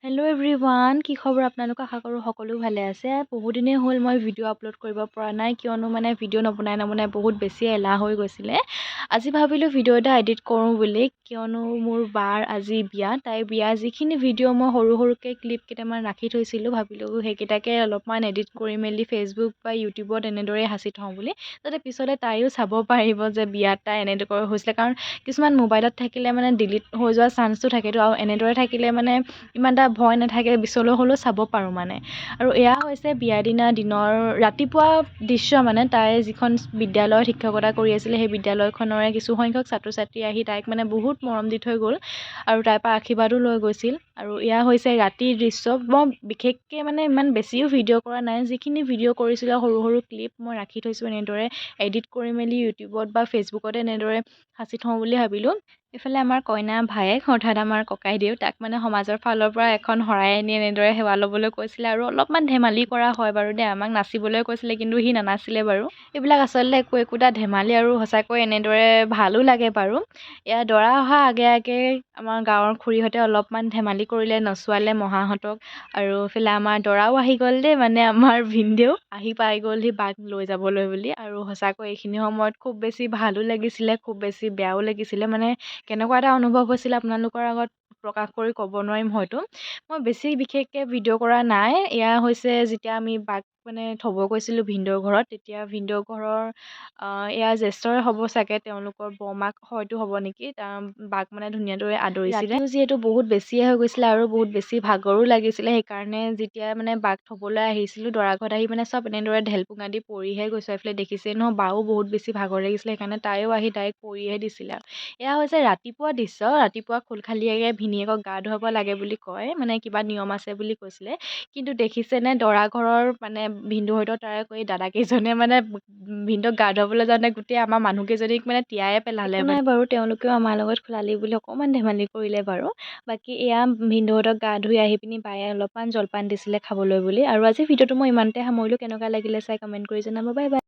Hello' everyone, কি খবৰ আপোনালোক? আশা কৰোঁ সকলো ভালে আছে। বহুদিনেই হ'ল মই ভিডিঅ' আপলোড কৰিব পৰা নাই, কিয়নো ভিডিঅ' নবনাই বহুত বেছি এলাহ হৈ গৈছিলে। আজি ভাবিলোঁ ভিডিঅ' এটা এডিট কৰোঁ বুলি, কিয়নো মোৰ বাৰ আজি বিয়া। তাইৰ বিয়া যিখিনি ভিডিঅ' মই সৰুকৈ ক্লিপ কেইটামান ৰাখি থৈছিলোঁ, ভাবিলোঁ সেইকেইটাকে অলপমান এডিট কৰি মেলি ফেচবুক বা ইউটিউবত এনেদৰেই সাঁচি থওঁ বুলি, যাতে পিছলৈ তাইও চাব পাৰিব যে বিয়াত তাই এনেদৰে হৈছিলে। কাৰণ কিছুমান মোবাইলত থাকিলে ডিলিট হৈ যোৱাৰ চান্সটো থাকেতো, আৰু এনেদৰে থাকিলে ইমান এটা ভয় নাথাকে, পিছলৈ হ'লেও চাব পাৰোঁ আৰু এয়া হৈছে বিয়াৰ দিনৰ ৰাতিপুৱা দৃশ্য। তাই যিখন বিদ্যালয়ত শিক্ষকতা কৰি আছিলে, সেই বিদ্যালয়খনৰে কিছু সংখ্যক ছাত্ৰ ছাত্ৰী আহি তাইক বহুত মৰম দি থৈ গ'ল আৰু তাইৰ পৰা আশীৰ্বাদো লৈ গৈছিল। আৰু এয়া হৈছে ৰাতিৰ দৃশ্য। মই বিশেষকৈ ইমান বেছিও ভিডিঅ' কৰা নাই, যিখিনি ভিডিঅ' কৰিছিলোঁ সৰু সৰু ক্লিপ মই ৰাখি থৈছোঁ, এনেদৰে এডিট কৰি মেলি ইউটিউবত বা ফেচবুকত এনেদৰে সাঁচি থওঁ বুলি ভাবিলোঁ। এইফালে আমাৰ কইনা ভায়েক, অৰ্থাৎ আমাৰ ককাইদেউ, তাক সমাজৰ ফালৰ পৰা এখন শৰাই আনি এনেদৰে সেৱা ল'বলৈ কৈছিলে আৰু অলপমান ধেমালি কৰা হয় বাৰু দেই। আমাক নাচিবলৈ কৈছিলে, কিন্তু সি নানাছিলে বাৰু। এইবিলাক আচলতে একোটা ধেমালি, আৰু সঁচাকৈ এনেদৰে ভালো লাগে বাৰু। এয়া দৰা অহা আগে আগে আমাৰ গাঁৱৰ খুৰীহঁতে অলপমান ধেমালি কৰিলে, নচুৱালে মহাহঁতক। আৰু এইফালে আমাৰ দৰাও আহি গ'ল দেই, আমাৰ ভিনদেউ আহি পাই গ'লহি বাক লৈ যাবলৈ বুলি। আৰু সঁচাকৈ এইখিনি সময়ত খুব বেছি ভালো লাগিছিলে, খুব বেছি বেয়াও লাগিছিলে। কেনেকুৱা এটা অনুভৱ হৈছিলে আপোনালোকৰ আগত প্ৰকাশ কৰি ক'ব নোৱাৰিম হয়তো। মই বিশেষকৈ ভিডিঅ' কৰা নাই। এয়া হৈছে যেতিয়া আমি বাক থ'ব গৈছিলোঁ ভিনদেউৰ ঘৰত, তেতিয়া ভিনদেউৰ ঘৰৰ এয়া জ্যেষ্ঠৰে হ'ব চাগে, তেওঁলোকৰ বৰমাক হয়তো হ'ব নেকি, বাক ধুনীয়াদৰে আদৰিছিলে। ৰাতিও যিহেতু বহুত বেছিয়ে হৈ গৈছিলে আৰু বহুত বেছি ভাগৰো লাগিছিলে, সেইকাৰণে যেতিয়া বাক থ'বলৈ আহিছিলোঁ, দৰা ঘৰত আহি চব এনেদৰে ঢেলপুঙা দি পৰিহে গৈছোঁ। এইফালে দেখিছেই নহয়, বাও বহুত বেছি ভাগৰ লাগিছিলে, সেইকাৰণে তাইও আহি ডাইৰেক্ট পৰিহে দিছিলে। এয়া হৈছে ৰাতিপুৱা দৃশ্য। ৰাতিপুৱা খুলখালিয়াকৈ ভিনীহিয়েকক গা ধুৱাব লাগে বুলি কয়, কিবা নিয়ম আছে বুলি কৈছিলে। কিন্তু দেখিছেনে, দৰা ঘৰৰ ভিনদেউহঁতৰ তাৰে কৰি দাদাকেইজনে ভিনদেউক গা ধুৱাবলৈ যাওঁতে গোটেই আমাৰ মানুহকেইজনীক তিয়াই পেলালে। একো নাই বাৰু, তেওঁলোকেও আমাৰ লগত খোলালি বুলি অকণমান ধেমালি কৰিলে বাৰু। বাকী এয়া ভিনদেউহঁতক গা ধুই আহি পিনি বায়ে অলপমান জলপান দিছিলে খাবলৈ বুলি। আৰু আজি ভিডিঅ'টো মই ইমানতে সামৰিলোঁ। কেনেকুৱা লাগিলে চাই কমেণ্ট কৰি জনাব। Bye bye.